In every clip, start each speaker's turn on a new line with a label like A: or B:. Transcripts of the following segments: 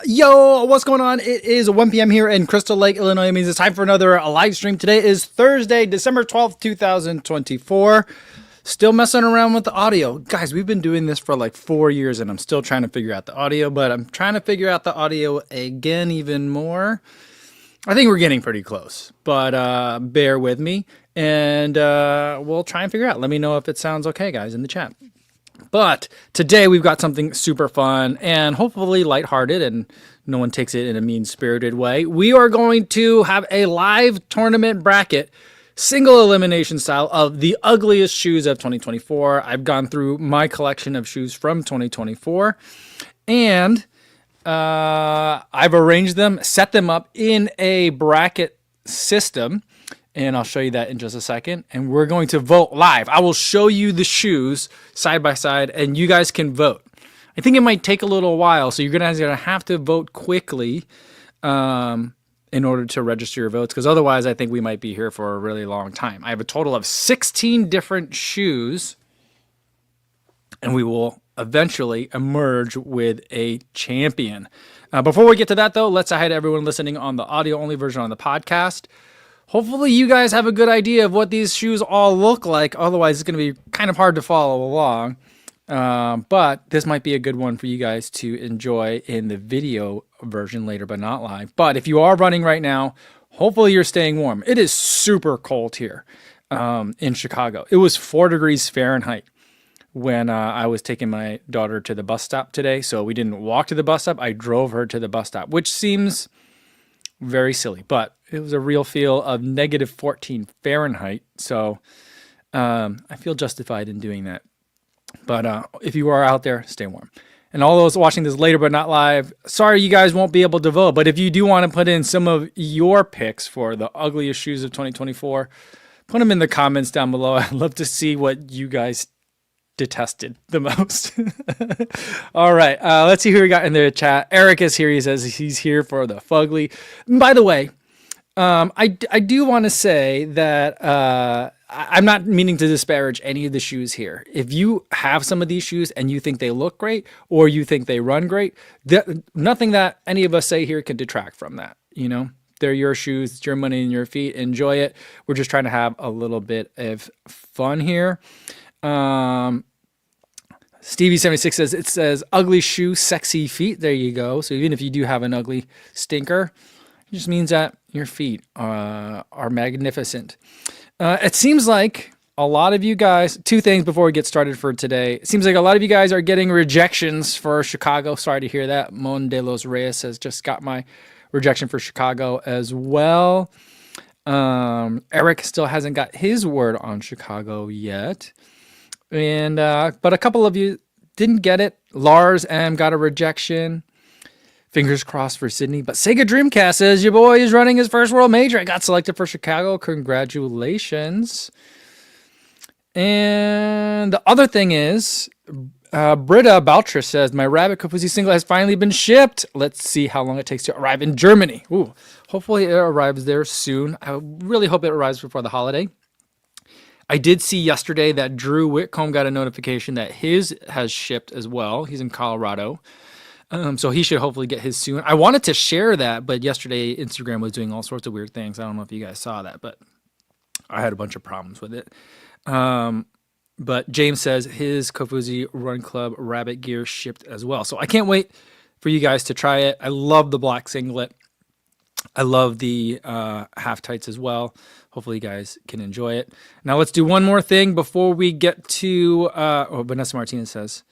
A: Yo, what's going on? It is 1 p.m. here in Crystal Lake, Illinois. It means it's time for another live stream. Today is Thursday, December 12th, 2024. Still messing around with the audio. Guys, we've been doing this for like 4 years and I'm still trying to figure out the audio, but I'm trying to figure out the audio again even more. I think we're getting pretty close, but bear with me and we'll try and figure out. Let me know if it sounds okay, guys, in the chat. But today we've got something super fun and hopefully lighthearted and no one takes it in a mean-spirited way. We are going to have a live tournament bracket, single elimination style, of the ugliest shoes of 2024. I've gone through my collection of shoes from 2024 and I've arranged them, set them up in a bracket system. And I'll show you that in just a second. And we're going to vote live. I will show you the shoes side by side and you guys can vote. I think it might take a little while, so you're going to have to vote quickly in order to register your votes, because otherwise I think we might be here for a really long time. I have a total of 16 different shoes and we will eventually emerge with a champion. Before we get to that though, let's say hi to everyone listening on the audio only version on the podcast. Hopefully you guys have a good idea of what these shoes all look like. Otherwise, it's going to be kind of hard to follow along. But this might be a good one for you guys to enjoy in the video version later, but not live. But if you are running right now, hopefully you're staying warm. It is super cold here in Chicago. It was 4 degrees Fahrenheit when I was taking my daughter to the bus stop today. So we didn't walk to the bus stop. I drove her to the bus stop, which seems very silly, but it was a real feel of negative 14 Fahrenheit. So I feel justified in doing that. But if you are out there, stay warm. And all those watching this later but not live, sorry you guys won't be able to vote. But if you do want to put in some of your picks for the ugliest shoes of 2024, put them in the comments down below. I'd love to see what you guys detested the most. All right, let's see who we got in the chat. Eric is here. He says he's here for the fugly. And by the way, I do want to say that I'm not meaning to disparage any of the shoes here. If you have some of these shoes and you think they look great or you think they run great, nothing that any of us say here can detract from that. You know, they're your shoes, it's your money and your feet. Enjoy it. We're just trying to have a little bit of fun here. Stevie76 says, it says ugly shoe, sexy feet. There you go. So even if you do have an ugly stinker, it just means that your feet are magnificent. It seems like a lot of you guys, 2 things before we get started for today. It seems like a lot of you guys are getting rejections for Chicago. Sorry to hear that. Mon de los Reyes has just got my rejection for Chicago as well. Eric still hasn't got his word on Chicago yet. And but a couple of you didn't get it. Lars M got a rejection. Fingers crossed for Sydney. But Sega Dreamcast says your boy is running his first world major. I got selected for Chicago. Congratulations. And the other thing is, Britta Baltra says, my Rabbit Kofuzi single has finally been shipped. Let's see how long it takes to arrive in Germany. Ooh, hopefully it arrives there soon. I really hope it arrives before the holiday. I did see yesterday that Drew Whitcomb got a notification that his has shipped as well. He's in Colorado. So he should hopefully get his soon. I wanted to share that, but yesterday Instagram was doing all sorts of weird things. I don't know if you guys saw that, but I had a bunch of problems with it. But James says his Kofuzi Run Club Rabbit gear shipped as well. So I can't wait for you guys to try it. I love the black singlet. I love the half tights as well. Hopefully you guys can enjoy it. Now let's do one more thing before we get to, Vanessa Martinez says,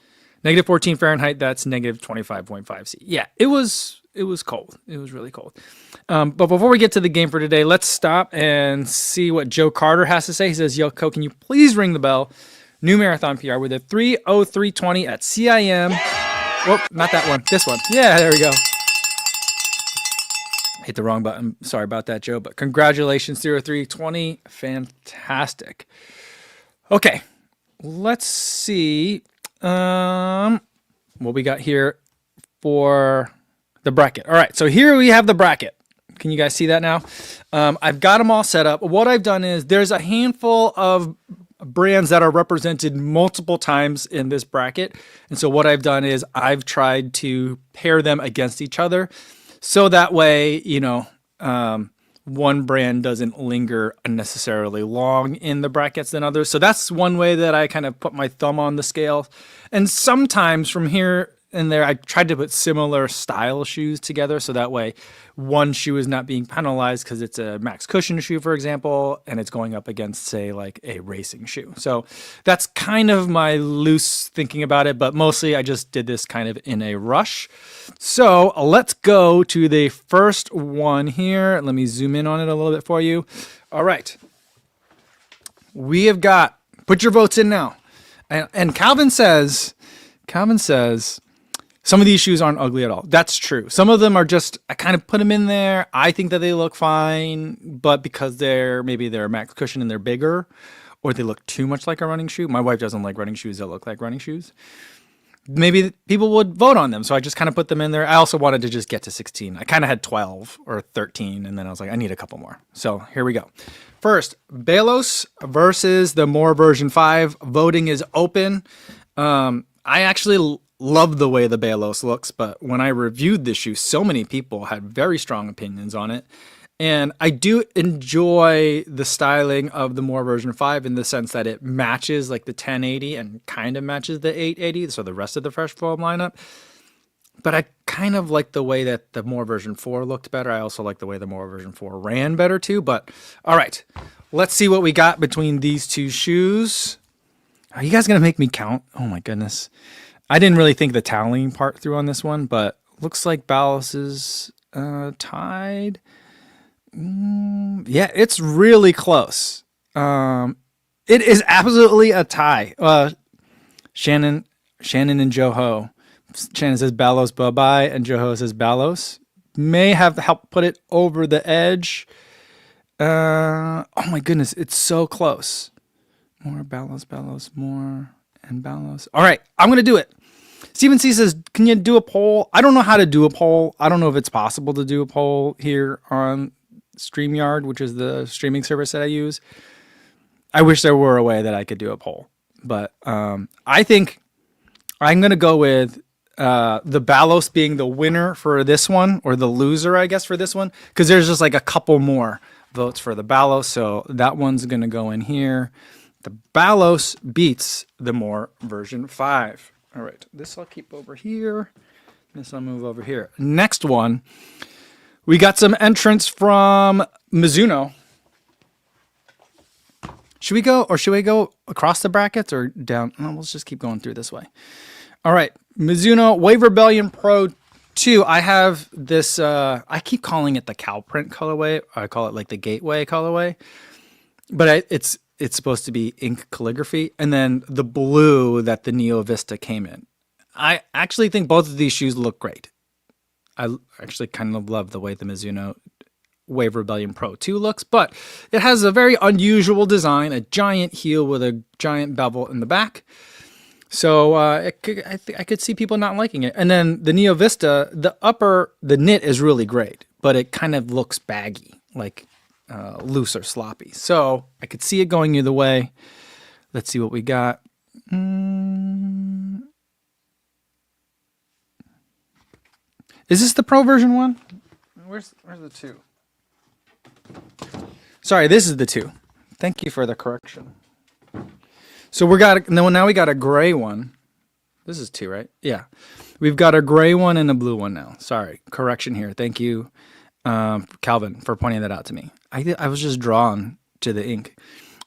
A: negative 14 Fahrenheit, that's negative 25.5 C. Yeah, it was cold. It was really cold. But before we get to the game for today, let's stop and see what Joe Carter has to say. He says, yo, Co, can you please ring the bell? New marathon PR with a 3:03:20 at CIM. Whoop, not that one. This one. Yeah, there we go. Hit the wrong button. Sorry about that, Joe. But congratulations, 03:20. Fantastic. Okay, let's see what we got here for the bracket. All right, so here we have the bracket. Can you guys see that now? I've got them all set up. What I've done is there's a handful of brands that are represented multiple times in this bracket. And so what I've done is I've tried to pair them against each other. So that way, one brand doesn't linger unnecessarily long in the brackets than others. So that's one way that I kind of put my thumb on the scale. And sometimes from here and there, I tried to put similar style shoes together. So that way one shoe is not being penalized because it's a max cushion shoe, for example, and it's going up against, say, like a racing shoe. So that's kind of my loose thinking about it, but mostly I just did this kind of in a rush. So let's go to the first one here. Let me zoom in on it a little bit for you. All right. We have got, put your votes in now. And Calvin says, some of these shoes aren't ugly at all. That's true. Some of them are just, I kind of put them in there. I think that they look fine, but because they're a max cushion and they're bigger, or they look too much like a running shoe. My wife doesn't like running shoes that look like running shoes. Maybe people would vote on them. So I just kind of put them in there. I also wanted to just get to 16. I kind of had 12 or 13, and then I was like, I need a couple more. So here we go. First, Balos versus the More version 5. Voting is open. I actually love the way the Balos looks, but when I reviewed this shoe, so many people had very strong opinions on it. And I do enjoy the styling of the More version 5 in the sense that it matches like the 1080 and kind of matches the 880, so the rest of the Fresh Foam lineup. But I kind of like the way that the More version 4 looked better. I also like the way the More version 4 ran better too. But all right, let's see what we got between these two shoes. Are you guys going to make me count? Oh my goodness. I didn't really think the toweling part through on this one, but looks like Balos is tied. Yeah, it's really close. It is absolutely a tie. Shannon and Joho. Shannon says Balos bye-bye, and Joho says Balos. May have helped put it over the edge. Oh my goodness, it's so close. More Balos, more, and Balos. All right, I'm going to do it. Steven C says, can you do a poll? I don't know how to do a poll. I don't know if it's possible to do a poll here on StreamYard, which is the streaming service that I use. I wish there were a way that I could do a poll. But I think I'm going to go with the Balos being the winner for this one, or the loser, I guess, for this one, because there's just like a couple more votes for the Balos. So that one's going to go in here. The Balos beats the More version 5. All right, this I'll keep over here. This I'll move over here. Next one, we got some entrants from Mizuno. Should we go across the brackets or down? No, let's just keep going through this way. All right, Mizuno Wave Rebellion Pro 2. I have this, I keep calling it the cow print colorway. I call it like the gateway colorway. But it's supposed to be ink calligraphy, and then the blue that the Neo Vista came in. I actually think both of these shoes look great. I actually kind of love the way the Mizuno Wave Rebellion Pro 2 looks, but it has a very unusual design, a giant heel with a giant bevel in the back. So I could see people not liking it. And then the Neo Vista, the knit is really great, but it kind of looks baggy, like loose or sloppy. So I could see it going either way. Let's see what we got. Is this the Pro version 1? Where's the 2? Sorry, this is the 2. Thank you for the correction. So now we got a gray one. This is 2, right? Yeah. We've got a gray one and a blue one now. Sorry, correction here. Thank you, Calvin, for pointing that out to me. I was just drawn to the ink.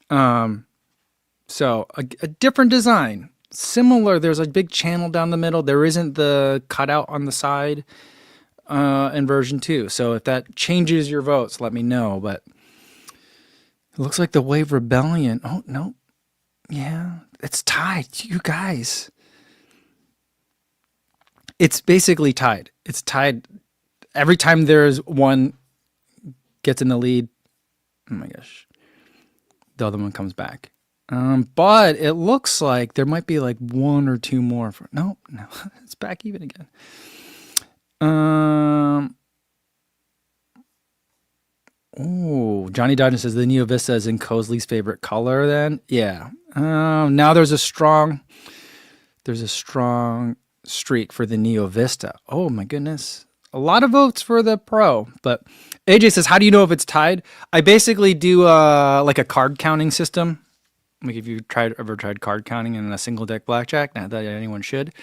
A: So a different design. Similar, there's a big channel down the middle. There isn't the cutout on the side in version 2. So if that changes your votes, let me know. But it looks like the Wave Rebellion. Oh, no. Yeah, it's tied. You guys. It's basically tied. It's tied. Every time there's one gets in the lead, oh my gosh, the other one comes back. But it looks like there might be like one or two more. No, it's back even again. Oh, Johnny Dodgen says the Neo Vista is in Cosley's favorite color then. Yeah. Now there's a strong streak for the Neo Vista. Oh my goodness. A lot of votes for the Pro, but AJ says, how do you know if it's tied? I basically do like a card counting system. Like if you've ever tried card counting in a single deck blackjack, not that anyone should,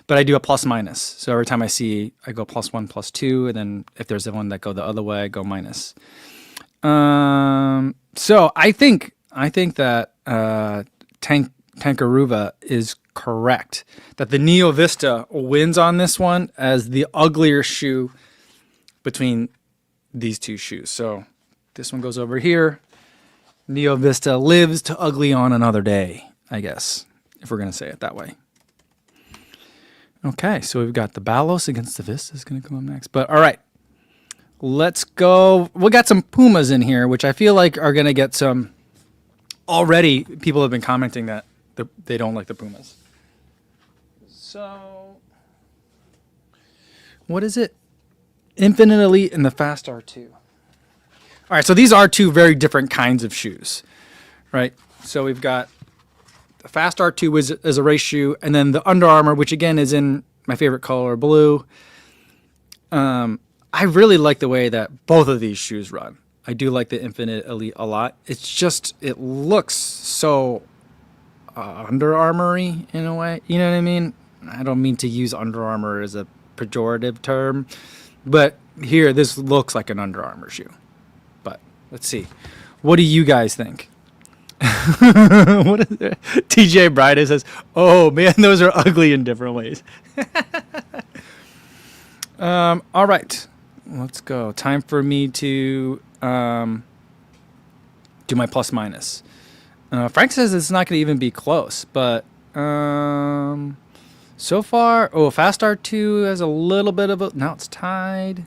A: but I do a plus minus. So every time I go +1, +2, and then if there's the one that go the other way, I go minus. So I think that Tankaruva is correct, that the Neo Vista wins on this one as the uglier shoe between these two shoes. So this one goes over here. Neo Vista lives to ugly on another day, I guess, if we're going to say it that way. Okay, so we've got the Balos against the Vista is going to come up next. But all right, let's go. We got some Pumas in here, which I feel like are going to get some. Already, people have been commenting that they don't like the Pumas. So, what is it? Infinite Elite and the Fast R2. All right, so these are two very different kinds of shoes, right? So we've got the Fast R2 is a race shoe, and then the Under Armour, which again is in my favorite color, blue. I really like the way that both of these shoes run. I do like the Infinite Elite a lot. It's just, it looks so Under Armour-y in a way. You know what I mean? I don't mean to use Under Armour as a pejorative term, but here, this looks like an Under Armour shoe. But let's see. What do you guys think? What is it? TJ Bride says, oh man, those are ugly in different ways. All right, let's go. Time for me to do my plus minus. Frank says it's not going to even be close, but so far, Fast R2 has a little bit of a, now it's tied.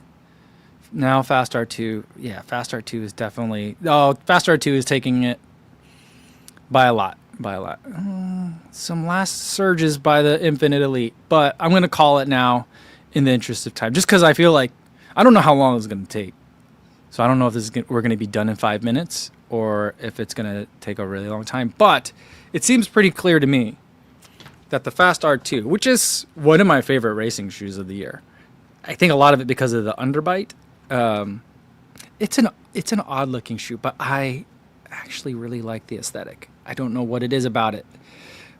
A: Now Fast R2, yeah, Fast R2 is definitely, Fast R2 is taking it by a lot. Some last surges by the Infinite Elite, but I'm going to call it now in the interest of time, just because I feel like, I don't know how long it's going to take. So I don't know if we're going to be done in 5 minutes or if it's going to take a really long time, but it seems pretty clear to me that the Fast R2, which is one of my favorite racing shoes of the year, I think a lot of it because of the underbite. It's an odd looking shoe, but I actually really like the aesthetic. I don't know what it is about it,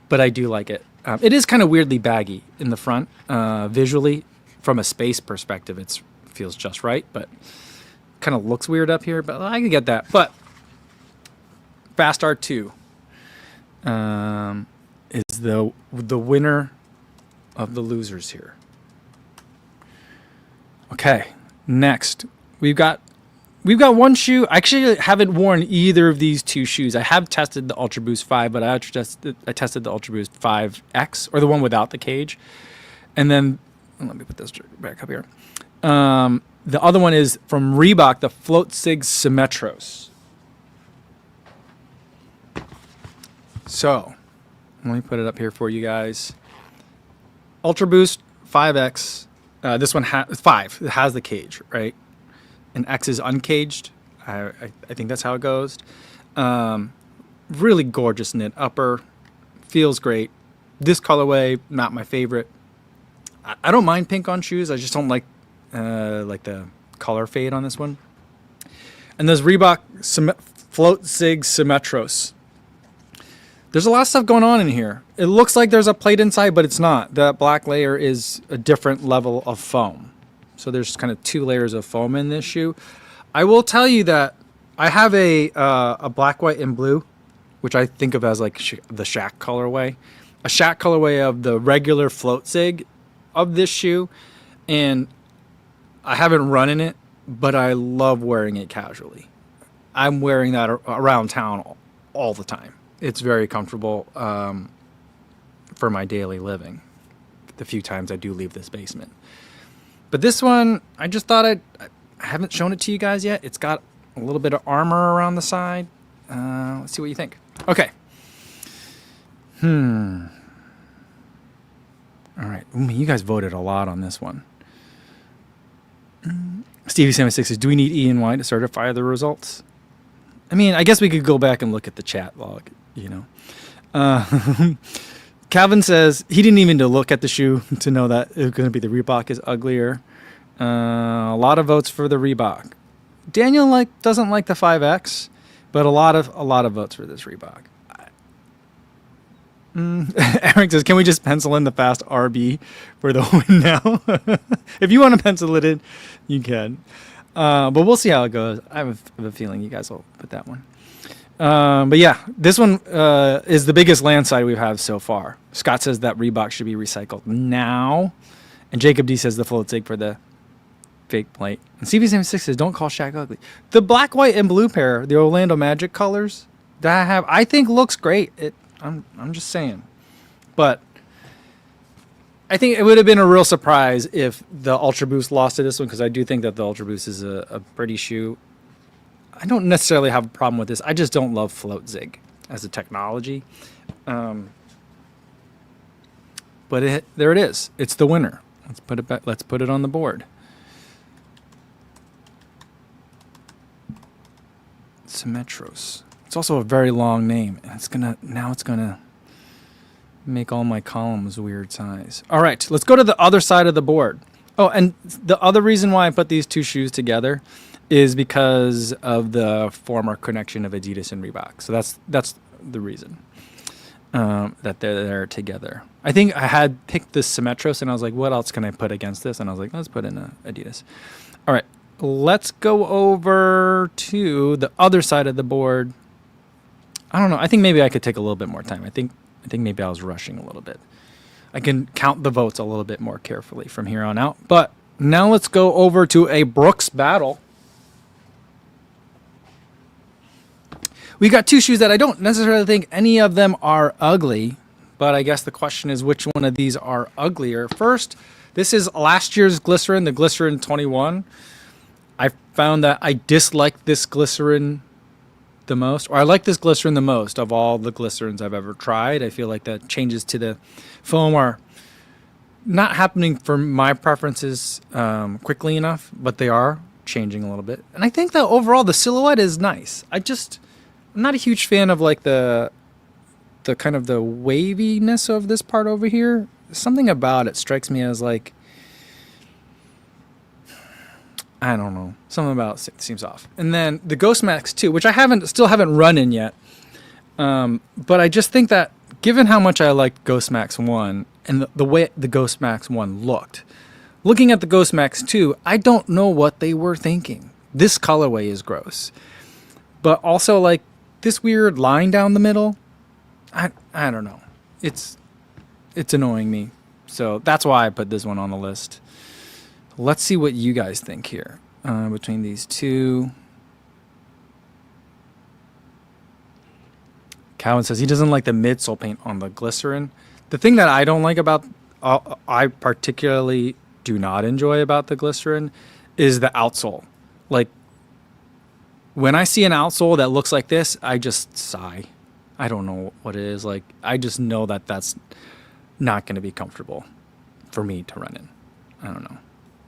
A: but I do like it. It is kind of weirdly baggy in the front, visually. From a space perspective, it feels just right, but kind of looks weird up here, but I can get that. But Fast R2 is the winner of the losers here. Okay, next we've got one shoe. I actually haven't worn either of these two shoes. I have tested the Ultra Boost 5, but I tested the Ultra Boost 5X, or the one without the cage. And then, let me put this back up here. The other one is from Reebok, the Float Sig Symmetros. So, let me put it up here for you guys. Ultra Boost 5X. This one has 5. It has the cage, right? And X is uncaged. I think that's how it goes. Really gorgeous knit upper. Feels great. This colorway, not my favorite. I don't mind pink on shoes. I just don't like the color fade on this one. And there's Reebok Float Sig Symmetros. There's a lot of stuff going on in here. It looks like there's a plate inside, but it's not. That black layer is a different level of foam. So there's kind of 2 layers of foam in this shoe. I will tell you that I have a black, white, and blue, which I think of as like the Shaq colorway. A Shaq colorway of the regular Float Sig of this shoe. And I haven't run in it, but I love wearing it casually. I'm wearing that around town all the time. It's very comfortable for my daily living, the few times I do leave this basement. But this one, I just thought I haven't shown it to you guys yet. It's got a little bit of armor around the side. Let's see what you think. Okay. All right. Ooh, you guys voted a lot on this one. Stevie76 says, do we need E and Y to certify the results? I mean, I guess we could go back and look at the chat log, you know. Calvin says he didn't even to look at the shoe to know that it was going to be the Reebok is uglier. A lot of votes for the Reebok. Daniel doesn't like the 5X, but a lot of votes for this Reebok. Eric says, can we just pencil in the fast RB for the win now? If you want to pencil it in, you can. But we'll see how it goes. I have a feeling you guys will put that one. But yeah, this one is the biggest landslide we've had so far. Scott says that Reebok should be recycled now. And Jacob D says the full take for the fake plate. And CV76 says, don't call Shaq ugly. The black, white, and blue pair, the Orlando Magic colors that I have, I think looks great. I'm just saying. But I think it would have been a real surprise if the Ultra Boost lost to this one, because I do think that the Ultra Boost is a pretty shoe. I don't necessarily have a problem with this. I just don't love Float Zig as a technology. But there it is. It's the winner. Let's put it back. Let's put it on the board. Symmetros. It's also a very long name, and it's gonna make all my columns weird size. All right, let's go to the other side of the board. Oh, and the other reason why I put these two shoes together is because of the former connection of Adidas and Reebok. So that's the reason that they're together. I think I had picked the Symmetros, and I was like, what else can I put against this? And I was like, let's put in Adidas. All right, let's go over to the other side of the board. I don't know. I think maybe I could take a little bit more time. I think maybe I was rushing a little bit. I can count the votes a little bit more carefully from here on out. But now let's go over to a Brooks battle. We got two shoes that I don't necessarily think any of them are ugly, but I guess the question is which one of these are uglier. First, this is last year's Glycerin, the Glycerin 21. I found that I disliked this Glycerin the most, or I like this Glycerin the most of all the Glycerins I've ever tried. I feel like the changes to the foam are not happening for my preferences quickly enough, but they are changing a little bit. And I think that overall the silhouette is nice. I'm not a huge fan of like the kind of the waviness of this part over here. Something about it strikes me as like, I don't know. Something about it seems off. And then the Ghost Max 2, which I still haven't run in yet. But I just think that given how much I liked Ghost Max 1 and the way the Ghost Max 1 looked, looking at the Ghost Max 2, I don't know what they were thinking. This colorway is gross. But also like this weird line down the middle, I don't know. It's annoying me. So that's why I put this one on the list. Let's see what you guys think here between these two. Calvin says he doesn't like the midsole paint on the Glycerin. The thing that I don't like about, I particularly do not enjoy about the Glycerin is the outsole. Like when I see an outsole that looks like this, I just sigh. I don't know what it is. Like I just know that that's not going to be comfortable for me to run in. I don't know.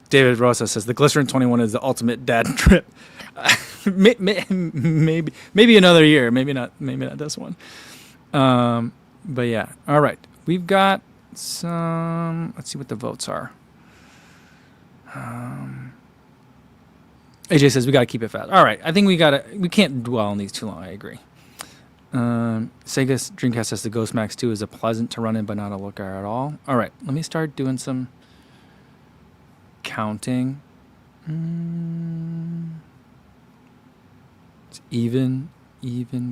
A: David Rosa says the Glycerin 21 is the ultimate dad trip. maybe another year. Maybe not this one. But yeah. All right. We've got some. Let's see what the votes are. AJ says we got to keep it fast. All right. I think we can't dwell on these too long. I agree. Sega's Dreamcast says the Ghost Max 2 is a pleasant to run in, but not a looker at all. All right. Let me start doing some counting. It's even.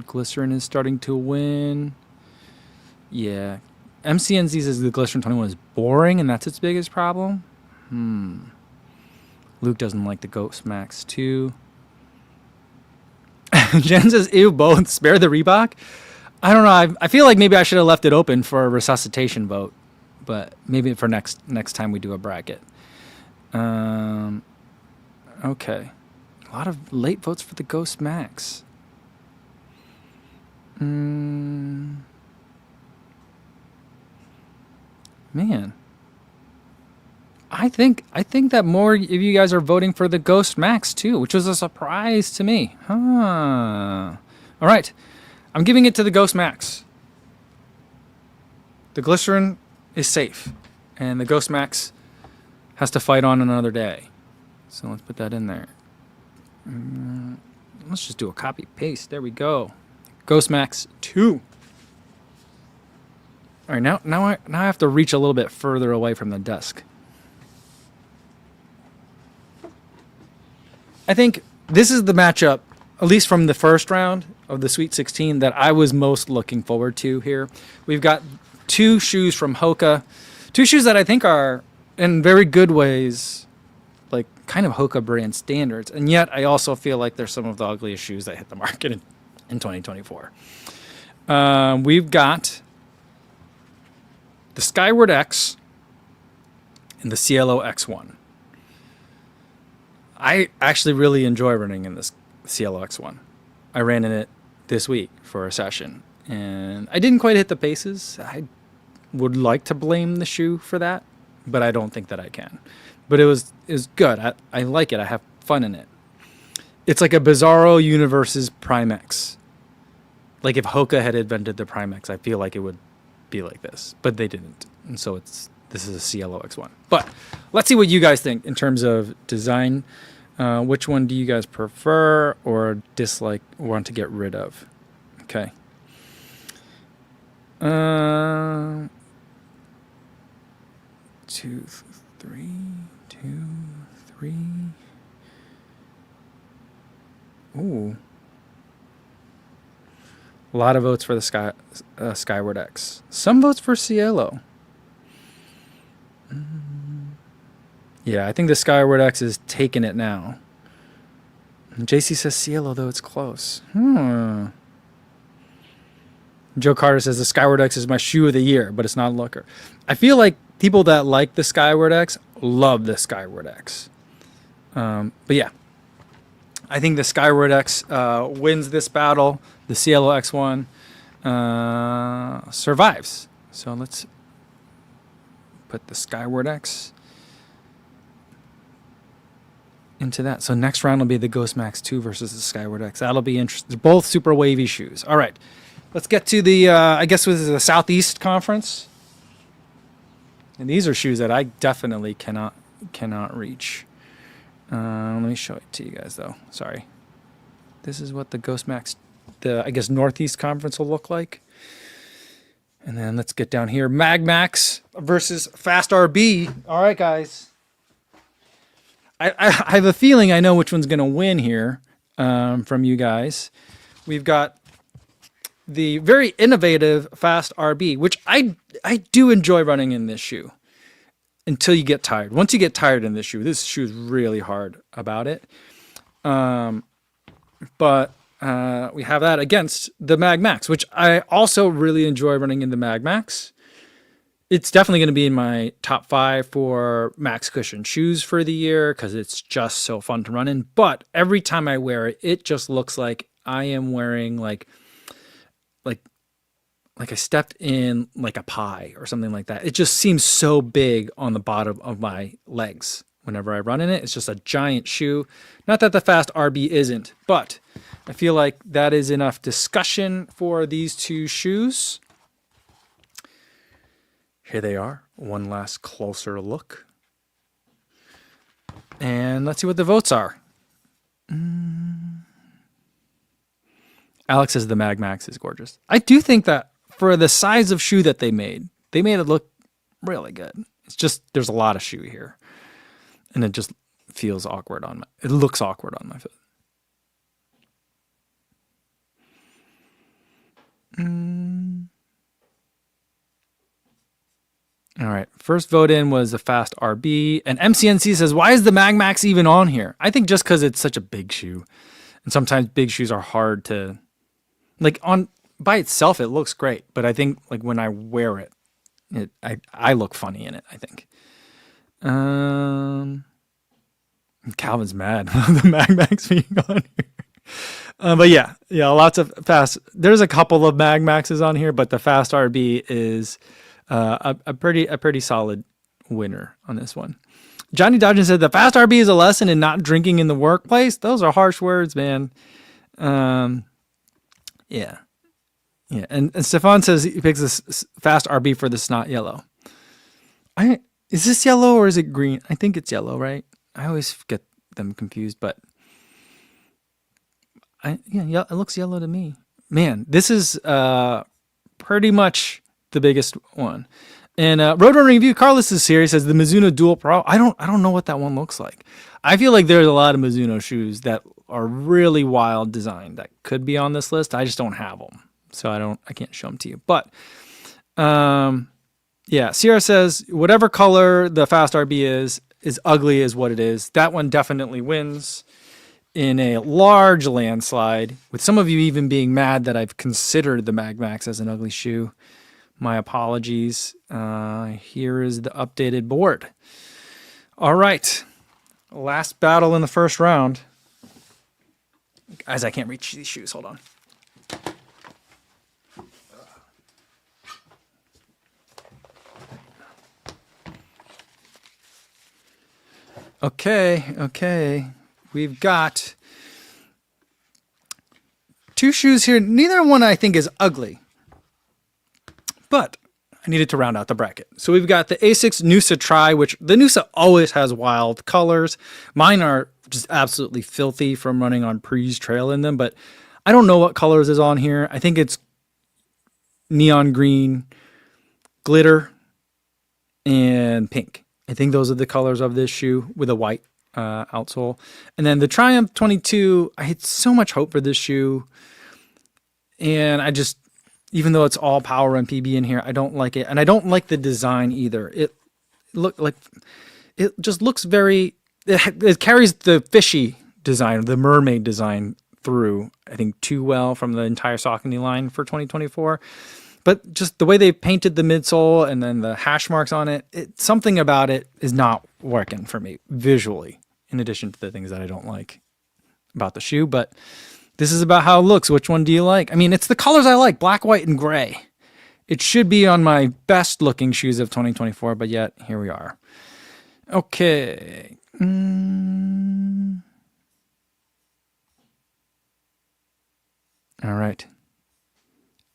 A: Glycerin is starting to win. Yeah. MCNZ says the Glycerin 21 is boring, and that's its biggest problem. Luke doesn't like the Ghost Max 2. Jen says, ew, both. Spare the Reebok. I don't know. I feel like maybe I should have left it open for a resuscitation vote, but maybe for next time we do a bracket. Okay. A lot of late votes for the Ghost Max. Man. I think that more of you guys are voting for the Ghost Max too, which was a surprise to me. Huh. All right. I'm giving it to the Ghost Max. The glycerin is safe, and the Ghost Max has to fight on another day. So let's put that in there. Let's just do a copy paste. There we go. Ghost Max 2. All right, now I have to reach a little bit further away from the desk. I think this is the matchup, at least from the first round of the Sweet 16, that I was most looking forward to here. We've got two shoes from Hoka, two shoes that I think are, in very good ways, like kind of Hoka brand standards, and yet I also feel like they're some of the ugliest shoes that hit the market in 2024. We've got the Skyward X and the Cielo X1. I actually really enjoy running in this Cielo X1. I ran in it this week for a session, and I didn't quite hit the paces. I would like to blame the shoe for that, but I don't think that I can. But it was good. I like it. I have fun in it. It's like a Bizarro Universe's Prime X. Like if Hoka had invented the Prime X, I feel like it would be like this, but they didn't. And so this is a Cielo X1. But let's see what you guys think in terms of design. Which one do you guys prefer or dislike or want to get rid of? Okay. 2, 3, 2, 3. Ooh. A lot of votes for the Skyward X. Some votes for Cielo. Yeah, I think the Skyward X is taking it now. JC says Cielo, though it's close. Joe Carter says the Skyward X is my shoe of the year, but it's not a looker. I feel like people that like the Skyward X love the Skyward X. But yeah, I think the Skyward X wins this battle. The Cielo X1 survives. So let's put the Skyward X into that. So next round will be the Ghost Max 2 versus the Skyward X. That'll be interesting. They're both super wavy shoes. All right. Let's get to the, I guess this is the Southeast Conference. And these are shoes that I definitely cannot reach. Let me show it to you guys, though. Sorry. This is what the Ghost Max, I guess, Northeast Conference will look like. And then let's get down here. Mag Max versus Fast RB. All right, guys. I have a feeling I know which one's going to win here from you guys. We've got the very innovative Fast RB, which I do enjoy running in this shoe until you get tired. Once you get tired in this shoe is really hard about it. But we have that against the Mag Max, which I also really enjoy running in the Mag Max. It's definitely going to be in my top 5 for Max Cushion shoes for the year because it's just so fun to run in. But every time I wear it, it just looks like I am wearing like I stepped in like a pie or something like that. It just seems so big on the bottom of my legs whenever I run in it. It's just a giant shoe. Not that the Fast RB isn't, but I feel like that is enough discussion for these two shoes. Here they are. One last closer look. And let's see what the votes are. Alex says the Mag Max is gorgeous. I do think that for the size of shoe that they made it look really good. It's just there's a lot of shoe here. And it just feels awkward it looks awkward on my foot. All right. First vote in was the Fast RB. And MCNC says, why is the Mag Max even on here? I think just because it's such a big shoe. And sometimes big shoes are hard to... by itself, it looks great. But I think like when I wear it, I look funny in it, I think. Calvin's mad about the Mag Max being on here. But yeah, lots of fast. There's a couple of Mag Maxes on here, but the Fast RB is... a pretty solid winner on this one. Johnny Dodgen said the fast RB is a lesson in not drinking in the workplace. Those are harsh words, man. Yeah. And Stefan says he picks this fast RB for the snot yellow. Is this yellow or is it green? I think it's yellow, right? I always get them confused, but it looks yellow to me. Man, this is pretty much the biggest one. And Roadrunner Review, Carlos is here. He says the Mizuno Dual Pro. I don't know what that one looks like. I feel like there's a lot of Mizuno shoes that are really wild design that could be on this list. I just don't have them, so I can't show them to you. But yeah, Sierra says whatever color the Fast RB is ugly is what it is. That one definitely wins in a large landslide, with some of you even being mad that I've considered the Mag Max as an ugly shoe. My apologies. Here is the updated board. All right. Last battle in the first round. Guys, I can't reach these shoes. Hold on. Okay. We've got two shoes here. Neither one I think is ugly, but I needed to round out the bracket. So we've got the Asics Noosa Tri, which the Noosa always has wild colors. Mine are just absolutely filthy from running on Pre's trail in them, but I don't know what colors is on here. I think it's neon green, glitter, and pink. I think those are the colors of this shoe with a white outsole. And then the Triumph 22, I had so much hope for this shoe. And I just, even though it's all power and PB in here, I don't like it. And I don't like the design either. It just looks very, it carries the fishy design, the mermaid design through, I think, too well from the entire Saucony line for 2024. But just the way they painted the midsole and then the hash marks on it, something about it is not working for me visually, in addition to the things that I don't like about the shoe. But this is about how it looks. Which one do you like? I mean, it's the colors I like, black, white, and gray. It should be on my best looking shoes of 2024, but yet here we are. Okay. All right.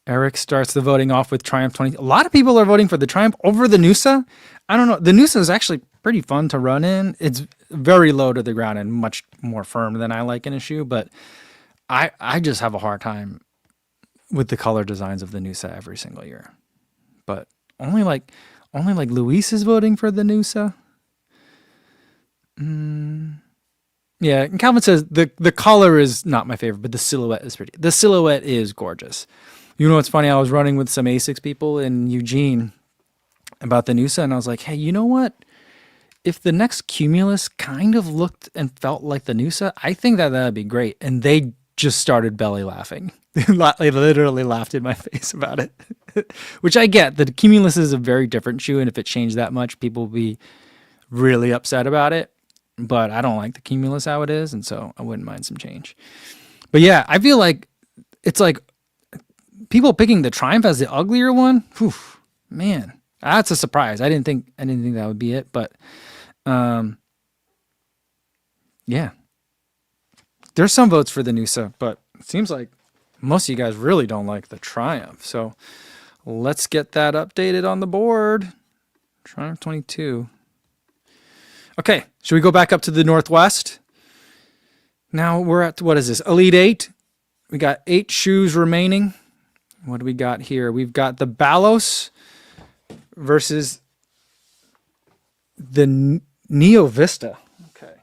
A: Eric starts the voting off with Triumph 20. A lot of people are voting for the Triumph over the Noosa. I don't know. The Noosa is actually pretty fun to run in. It's very low to the ground and much more firm than I like in a shoe, but I just have a hard time with the color designs of the Noosa every single year. But only like Luis is voting for the Noosa. Yeah, and Calvin says the color is not my favorite, but the silhouette is pretty. The silhouette is gorgeous. You know what's funny? I was running with some Asics people in Eugene about the Noosa, and I was like, hey, you know what? If the next Cumulus kind of looked and felt like the Noosa, I think that would be great. And they just started belly laughing. They literally laughed in my face about it, which I get. The Cumulus is a very different shoe, and if it changed that much, people would be really upset about it. But I don't like the Cumulus how it is, and so I wouldn't mind some change. But yeah, I feel like it's like people picking the Triumph as the uglier one. Whew, man, that's a surprise. I didn't think that would be it, but yeah. There's some votes for the Noosa, but it seems like most of you guys really don't like the Triumph. So let's get that updated on the board. Triumph 22. Okay, should we go back up to the Northwest? Now we're at, what is this, Elite 8? We got 8 shoes remaining. What do we got here? We've got the Balos versus the Neo Vista. Okay.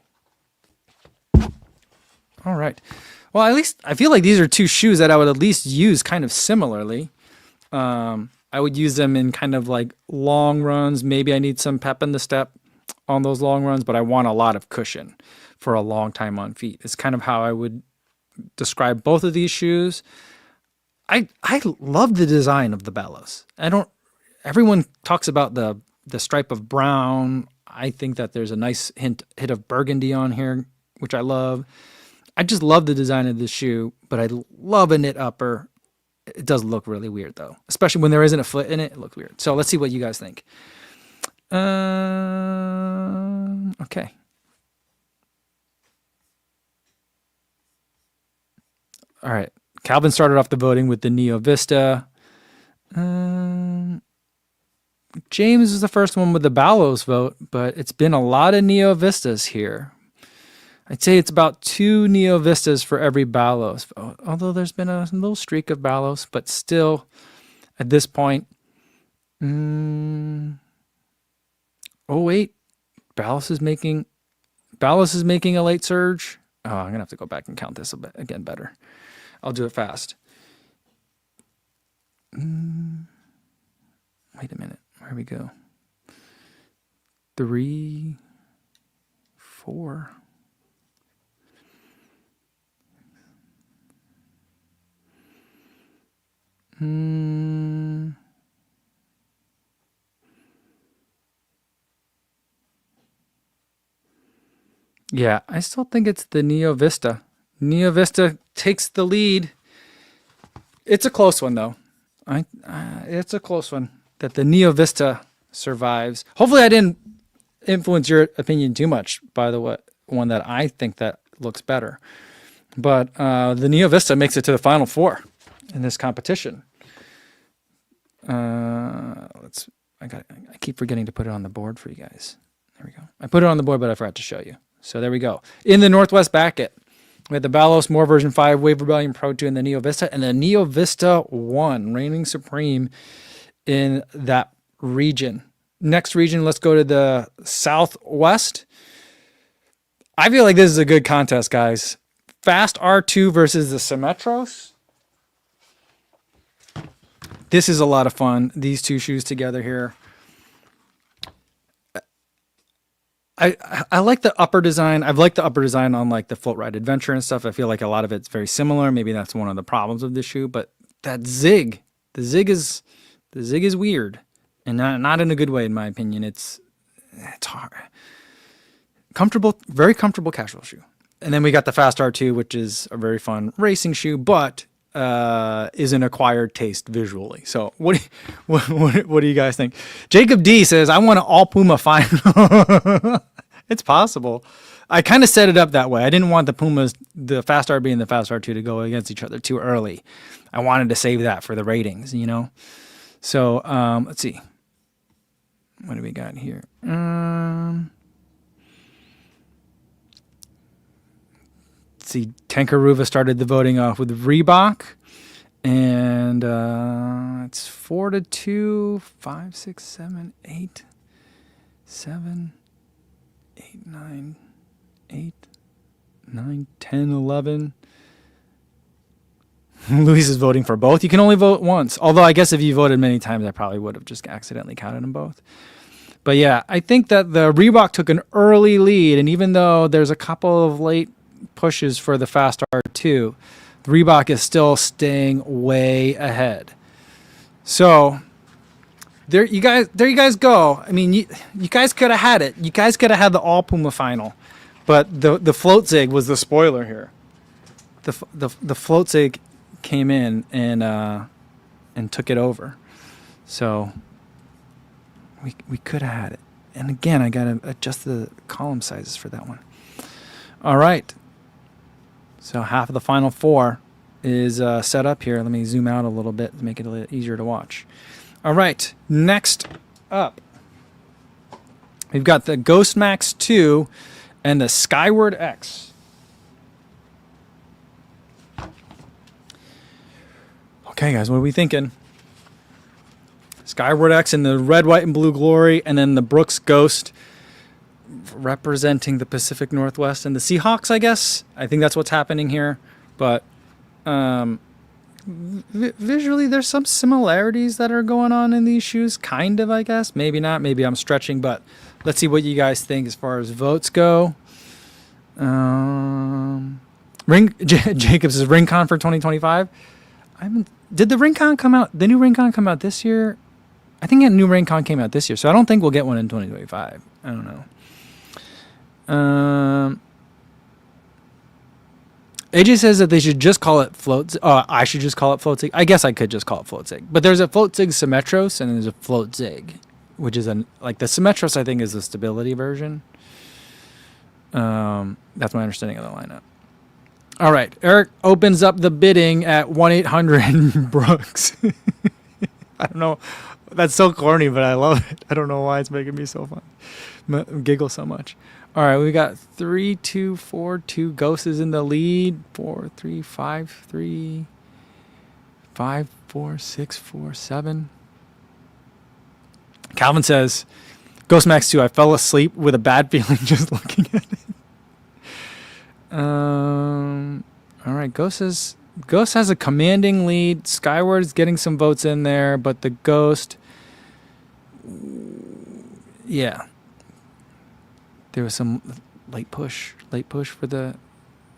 A: All right. Well, at least I feel like these are two shoes that I would at least use kind of similarly. I would use them in kind of like long runs. Maybe I need some pep in the step on those long runs, but I want a lot of cushion for a long time on feet. It's kind of how I would describe both of these shoes. I love the design of the Balos. Everyone talks about the stripe of brown. I think that there's a nice hit of burgundy on here, which I love. I just love the design of this shoe, but I love a knit upper. It does look really weird though, especially when there isn't a foot in it. It looks weird. So let's see what you guys think. Okay. All right. Calvin started off the voting with the Neo Vista. James is the first one with the Balos vote, but it's been a lot of Neo Vistas here. I'd say it's about 2 Neo Vistas for every Balos vote, although there's been a little streak of Balos, but still at this point. Oh wait, Balos is making a late surge. Oh, I'm gonna have to go back and count this a bit again better. I'll do it fast. Wait a minute. Where we go? 3, 4. Yeah, I still think it's the Neo Vista. Neo Vista takes the lead. It's a close one, though. It's a close one that the Neo Vista survives. Hopefully, I didn't influence your opinion too much by the one that I think that looks better. But the Neo Vista makes it to the final 4 in this competition. I keep forgetting to put it on the board for you guys. There we go. I put it on the board, but I forgot to show you. So there we go. In the Northwest bracket, we had the Balos, More version 5, Wave Rebellion Pro 2, and the Neo Vista. And the Neo Vista won, reigning supreme in that region. Next region, let's go to the Southwest. I feel like this is a good contest, guys. Fast R2 versus the Symmetros. This is a lot of fun. These two shoes together here. I like the upper design. I've liked the upper design on like the Float Ride Adventure and stuff. I feel like a lot of it's very similar. Maybe that's one of the problems of this shoe. But that zig, the zig is weird, and not in a good way, in my opinion. It's hard, comfortable, very comfortable casual shoe. And then we got the Fast R2, which is a very fun racing shoe, but is an acquired taste visually. So what do you guys think? Jacob D says, I want an all Puma final. It's possible. I kind of set it up that way. I didn't want the Pumas, the Fast RB and the Fast R2 to go against each other too early. I wanted to save that for the ratings, you know? So let's see. What do we got here? Let's see. Tankaruva started the voting off with Reebok. And it's 4-2, 5, 6, 7, 8, 7, 8, 9, 8, 9, 10, 11. Luis is voting for both. You can only vote once. Although I guess if you voted many times, I probably would have just accidentally counted them both. But yeah, I think that the Reebok took an early lead. And even though there's a couple of late pushes for the Fast R2, Reebok is still staying way ahead. So there you guys go. I mean, you guys could have had it. You guys could have had the all Puma final, but the float zig was the spoiler here. The float zig came in and took it over. So we could have had it. And again, I gotta adjust the column sizes for that one. All right. So half of the final 4 is set up here. Let me zoom out a little bit to make it a little easier to watch. All right, next up, we've got the Ghost Max 2 and the Skyward X. Okay, guys, what are we thinking? Skyward X in the red, white, and blue glory, and then the Brooks Ghost representing the Pacific Northwest and the Seahawks, I guess. I think that's what's happening here. But visually, there's some similarities that are going on in these shoes, kind of, I guess. Maybe not. Maybe I'm stretching, but let's see what you guys think as far as votes go. Jacobs is RingCon for 2025. Did the RingCon come out? The new RingCon come out this year? I think a new RingCon came out this year, so I don't think we'll get one in 2025. I don't know. AJ says that they should just call it float. I should just call it float zig. I guess I could just call it float zig. But there's a float zig Symmetros and there's a float zig which is like the Symmetros, I think, is the stability version. That's my understanding of the lineup. All right, Eric opens up the bidding at 1-800-Brooks. I don't know. That's so corny, but I love it. I don't know why it's making me so fun. Giggle so much. All right, we got 3, 2, 4, 2. Ghost is in the lead. 4, 3, 5, 3, 5, 4, 6, 4, 7. Calvin says, Ghost Max 2, I fell asleep with a bad feeling just looking at it. All right, Ghost has a commanding lead. Skyward's getting some votes in there, but the Ghost, yeah, there was some late push for the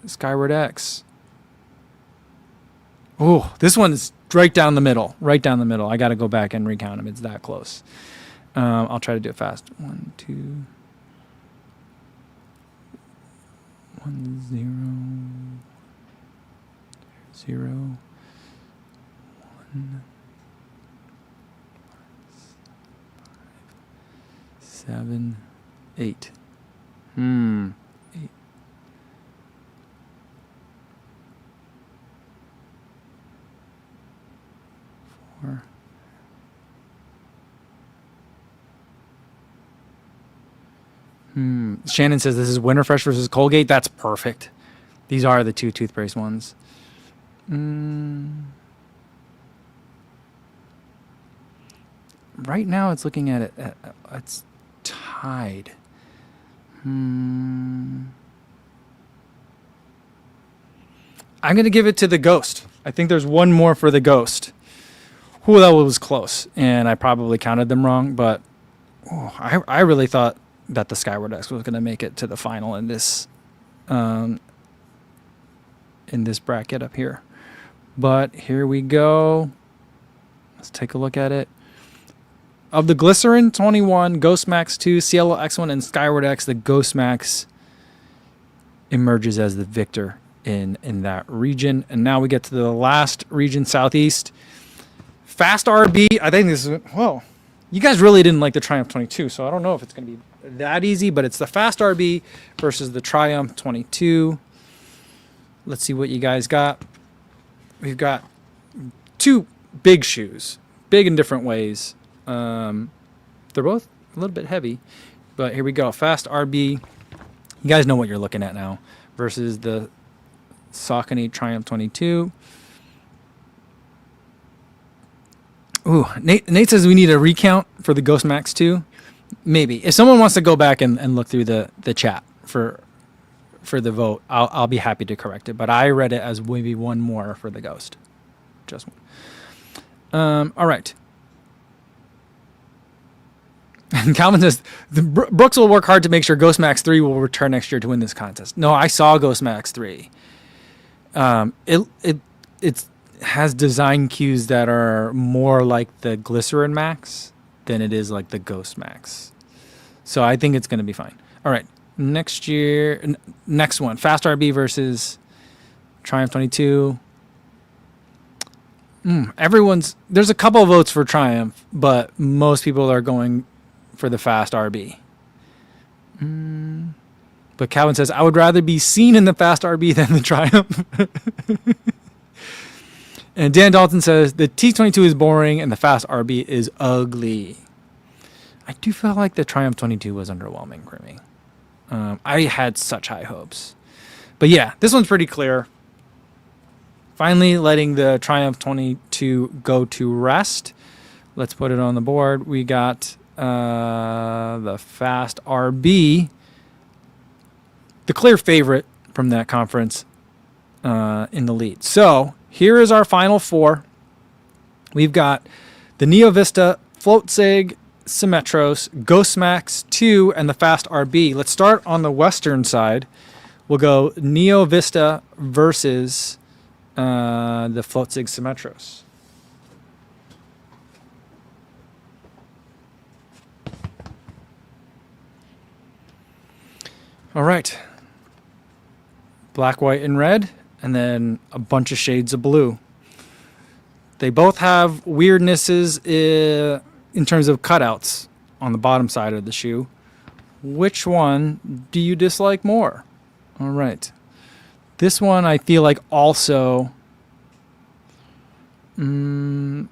A: Skyward X. Oh, this one's right down the middle. I got to go back and recount them. It's that close. I'll try to do it fast. 1, 2, 1, 0, 0, 1, 7, 8. 8. Four. Shannon says this is Winterfresh versus Colgate. That's perfect. These are the 2 toothpaste ones. Right now it's looking at it. It's tied. I'm going to give it to the Ghost. I think there's one more for the Ghost. Ooh, that was close. And I probably counted them wrong, but I really thought that the Skyward X was going to make it to the final in this bracket up here. But here we go. Let's take a look at it. Of the Glycerin 21, Ghost Max 2, Cielo X1, and Skyward X, the Ghost Max emerges as the victor in that region. And now we get to the last region, Southeast. Fast RB, I think this is, well, you guys really didn't like the Triumph 22, so I don't know if it's going to be that easy, but it's the Fast RB versus the Triumph 22. Let's see what you guys got. We've got 2 big shoes, big in different ways. They're both a little bit heavy, but here we go. Fast RB. You guys know what you're looking at now versus the Saucony Triumph 22. Ooh, Nate says we need a recount for the Ghost Max 2. Maybe. If someone wants to go back and look through the chat for the vote, I'll be happy to correct it. But I read it as maybe one more for the Ghost. Just one. All right. And Calvin says, Brooks will work hard to make sure Ghost Max 3 will return next year to win this contest. No, I saw Ghost Max 3. It has design cues that are more like the Glycerin Max than it is like the Ghost Max. So I think it's going to be fine. All right. Next one. Fast RB versus Triumph 22. There's a couple of votes for Triumph, but most people are going for the Fast RB. But Calvin says, I would rather be seen in the Fast RB than the Triumph. And Dan Dalton says, the T22 is boring and the Fast RB is ugly. I do feel like the Triumph 22 was underwhelming for me. I had such high hopes. But yeah, this one's pretty clear. Finally letting the Triumph 22 go to rest. Let's put it on the board. We got the Fast RB, the clear favorite from that conference, in the lead. So here is our final 4. We've got the Neo Vista, Floatzig, Symmetros, Ghost Max 2, and the Fast RB. Let's start on the western side. We'll go Neo Vista versus the Floatzig Symmetros. All right. Black, white, and red, and then a bunch of shades of blue. They both have weirdnesses in terms of cutouts on the bottom side of the shoe. Which one do you dislike more? All right. This one I feel like also I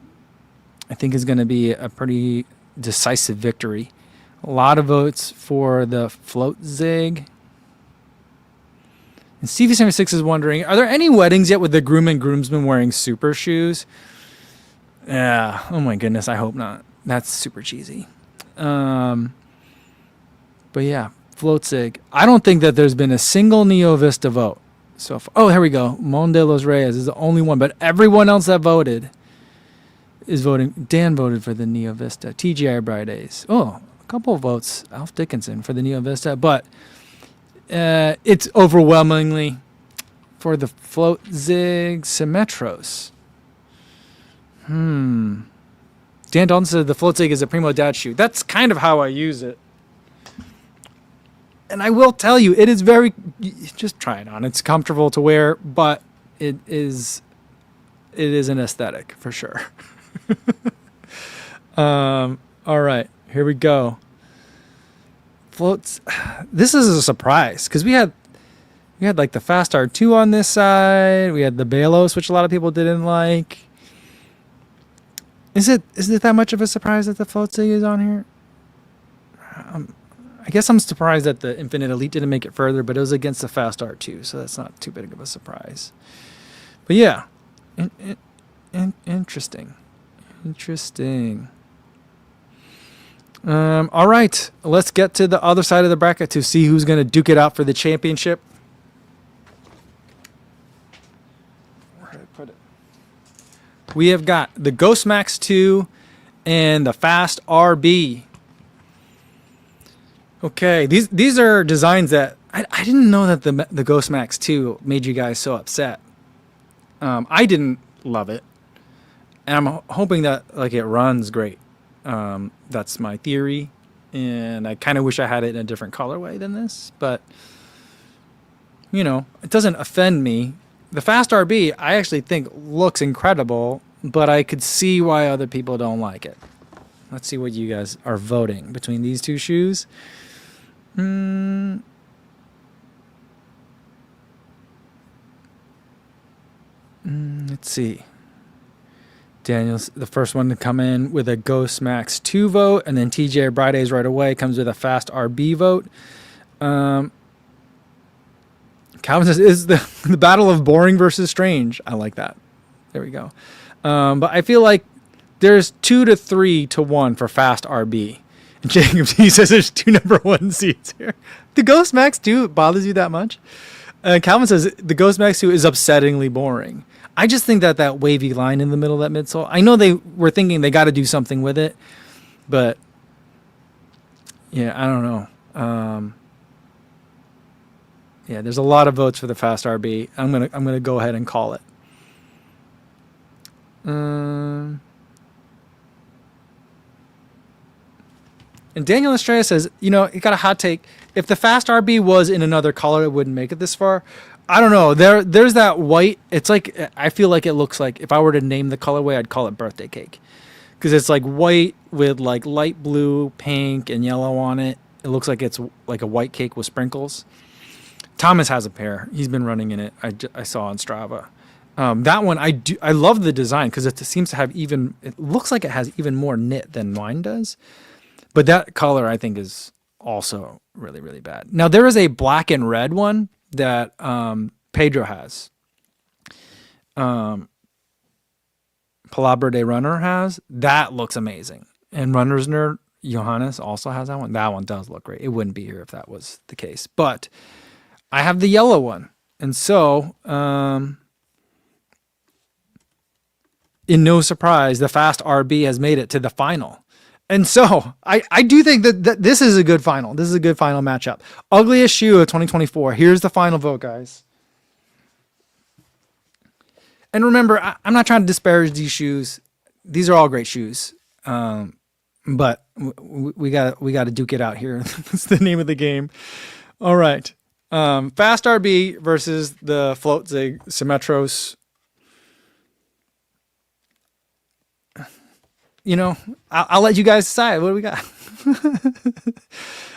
A: think is going to be a pretty decisive victory. A lot of votes for the float zig. And CV76 is wondering, are there any weddings yet with the groom and groomsmen wearing super shoes? Yeah. Oh my goodness. I hope not. That's super cheesy. But yeah, float zig. I don't think that there's been a single Neo Vista vote. So, here we go. Mon de los Reyes is the only one, but everyone else that voted is voting. Dan voted for the Neo Vista. TGI Bridays. Oh, a couple of votes. Alf Dickinson for the Neo Vista, but it's overwhelmingly for the float zig Symmetros. Dan Dalton said the float zig is a primo dad shoe. That's kind of how I use it. And I will tell you, it is just try it on. It's comfortable to wear, but it is an aesthetic for sure. All right, here we go. Floats. This is a surprise because we had like the Fast R2 on this side. We had the Balos, which a lot of people didn't like. Is it that much of a surprise that the float zig is on here? I guess I'm surprised that the Infinite Elite didn't make it further, but it was against the Fast R2, so that's not too big of a surprise. But yeah, interesting. All right, let's get to the other side of the bracket to see who's going to duke it out for the championship. Where did I put it? We have got the Ghost Max 2 and the Fast RB. Okay, these are designs that I didn't know that the Ghost Max 2 made you guys so upset. I didn't love it, and I'm hoping that it runs great. That's my theory, and I kind of wish I had it in a different colorway than this, but it doesn't offend me. The Fast RB I actually think looks incredible, but I could see why other people don't like it. Let's see what you guys are voting between these two shoes. Let's see. Daniel's the first one to come in with a Ghost Max 2 vote, and then TJ Bridays right away comes with a Fast RB vote. Calvin says, is the battle of boring versus strange. I like that. There we go. But I feel like there's 2 to 3 to 1 for Fast RB. And Jacob T says there's 2 number 1 seats here. The Ghost Max 2 bothers you that much? Calvin says the Ghost Max 2 is upsettingly boring. I just think that wavy line in the middle of that midsole, I know they were thinking they got to do something with it, but yeah, I don't know. Yeah, there's a lot of votes for the Fast RB. I'm gonna go ahead and call it. And Daniel Estrella says, he got a hot take. If the Fast RB was in another color, it wouldn't make it this far. I don't know. There's that white. It's like, I feel like it looks like, if I were to name the colorway, I'd call it birthday cake. Because it's like white with like light blue, pink, and yellow on it. It looks like it's like a white cake with sprinkles. Thomas has a pair. He's been running in it. I saw on Strava. That one, I love the design because it seems to have it looks like it has even more knit than mine does. But that color, I think, is also really, really bad. Now, there is a black and red one that Pedro has. Palabra de Runner has. That looks amazing. And Runner's Nerd, Johannes, also has that one. That one does look great. It wouldn't be here if that was the case. But I have the yellow one. And so, in no surprise, the Fast RB has made it to the final. And so I do think that this is a good final. This is a good final matchup. Ugliest shoe of 2024. Here's the final vote, guys. And remember, I'm not trying to disparage these shoes. These are all great shoes. But we got to duke it out here. That's the name of the game. All right. Fast RB versus the Float Zig Symmetros. I'll let you guys decide. What do we got?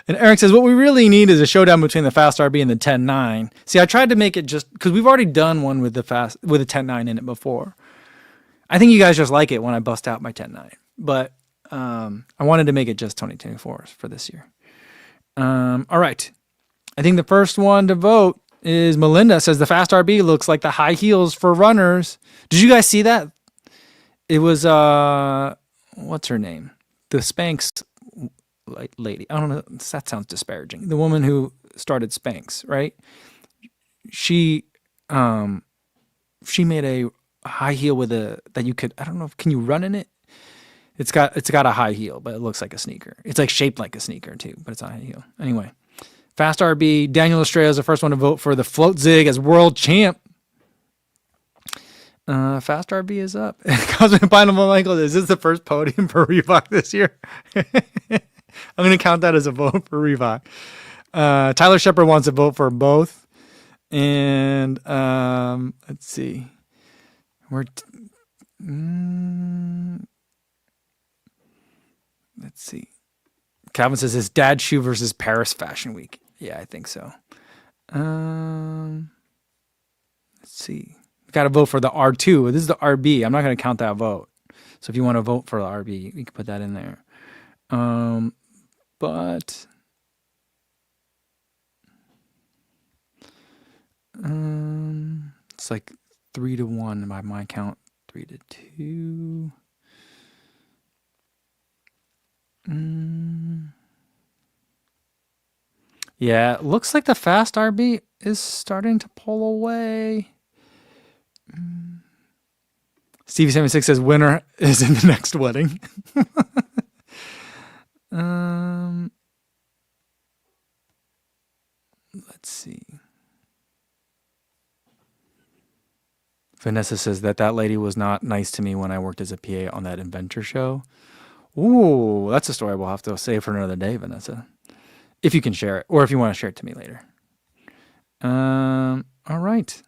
A: And Eric says, what we really need is a showdown between the Fast RB and the 10.9. See, I tried to make it just because we've already done one with the with a 10.9 in it before. I think you guys just like it when I bust out my 10.9. But I wanted to make it just 2024 for this year. All right. I think the first one to vote is Melinda. Says the Fast RB looks like the high heels for runners. Did you guys see that? It was, what's her name? The Spanx lady. I don't know. That sounds disparaging. The woman who started Spanx, right? She made a high heel with that you could, I don't know, can you run in it? It's got a high heel, but it looks like a sneaker. It's like shaped like a sneaker too, but it's a high heel. Anyway, Fast RB. Daniel Estrella is the first one to vote for the Float Zig as world champ. Fast RB is up. Cosmic Pineapple Michael, is this the first podium for Reebok this year? I'm going to count that as a vote for Reebok. Tyler Shepard wants to vote for both. And let's see. Let's see. Calvin says his dad's shoe versus Paris Fashion Week. Yeah, I think so. Let's see. Got to vote for the R2. This is the RB. I'm not going to count that vote. So if you want to vote for the RB, you can put that in there. But it's like 3-1 by my count. 3-2. Yeah, it looks like the Fast RB is starting to pull away. Stevie76 says winner is in the next wedding. Let's see. Vanessa says that lady was not nice to me when I worked as a PA on that Inventor show. Ooh, that's a story we'll have to save for another day, Vanessa. If you can share it, or if you want to share it to me later. All right.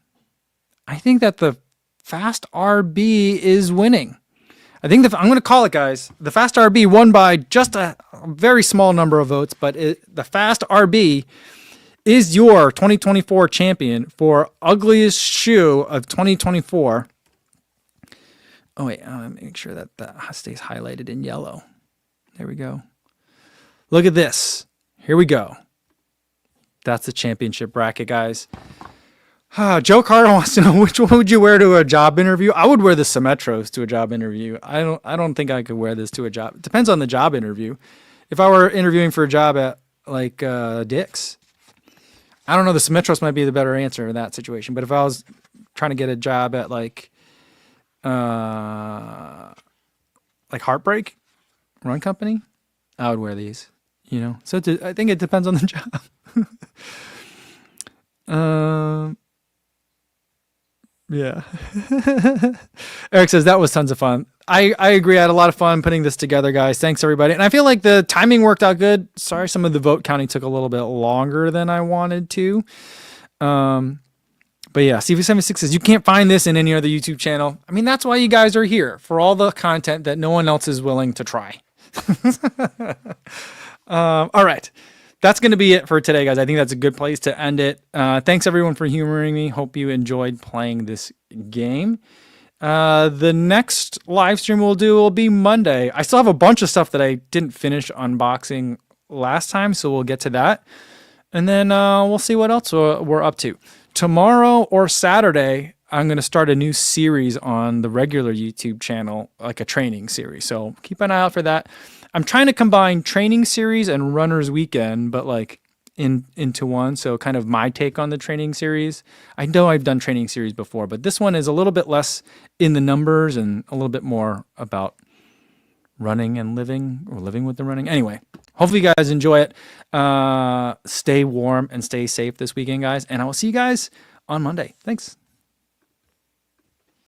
A: I think that the Fast RB is winning. I think I'm going to call it, guys. The Fast RB won by just a very small number of votes, but the Fast RB is your 2024 champion for Ugliest Shoe of 2024. Oh, wait. Make sure that stays highlighted in yellow. There we go. Look at this. Here we go. That's the championship bracket, guys. Joe Carter wants to know which one would you wear to a job interview? I would wear the Symmetros to a job interview. I don't think I could wear this to a job. It depends on the job interview. If I were interviewing for a job at like Dick's, I don't know. The Symmetros might be the better answer in that situation. But if I was trying to get a job at like Heartbreak Run Company, I would wear these. You know, so I think it depends on the job. Yeah. Eric says that was tons of fun. I agree. I had a lot of fun putting this together, guys. Thanks, everybody. And I feel like the timing worked out good. Sorry, some of the vote counting took a little bit longer than I wanted to. But yeah, CV76 says you can't find this in any other YouTube channel. I mean, that's why you guys are here, for all the content that no one else is willing to try. All right. That's going to be it for today, guys. I think that's a good place to end it. Thanks, everyone, for humoring me. Hope you enjoyed playing this game. The next live stream we'll do will be Monday. I still have a bunch of stuff that I didn't finish unboxing last time, so we'll get to that. And then we'll see what else we're up to. Tomorrow or Saturday, I'm going to start a new series on the regular YouTube channel, like a training series. So keep an eye out for that. I'm trying to combine training series and runner's weekend, but like into one. So kind of my take on the training series. I know I've done training series before, but this one is a little bit less in the numbers and a little bit more about running and living, or living with the running. Anyway, hopefully you guys enjoy it. Stay warm and stay safe this weekend, guys. And I will see you guys on Monday. Thanks.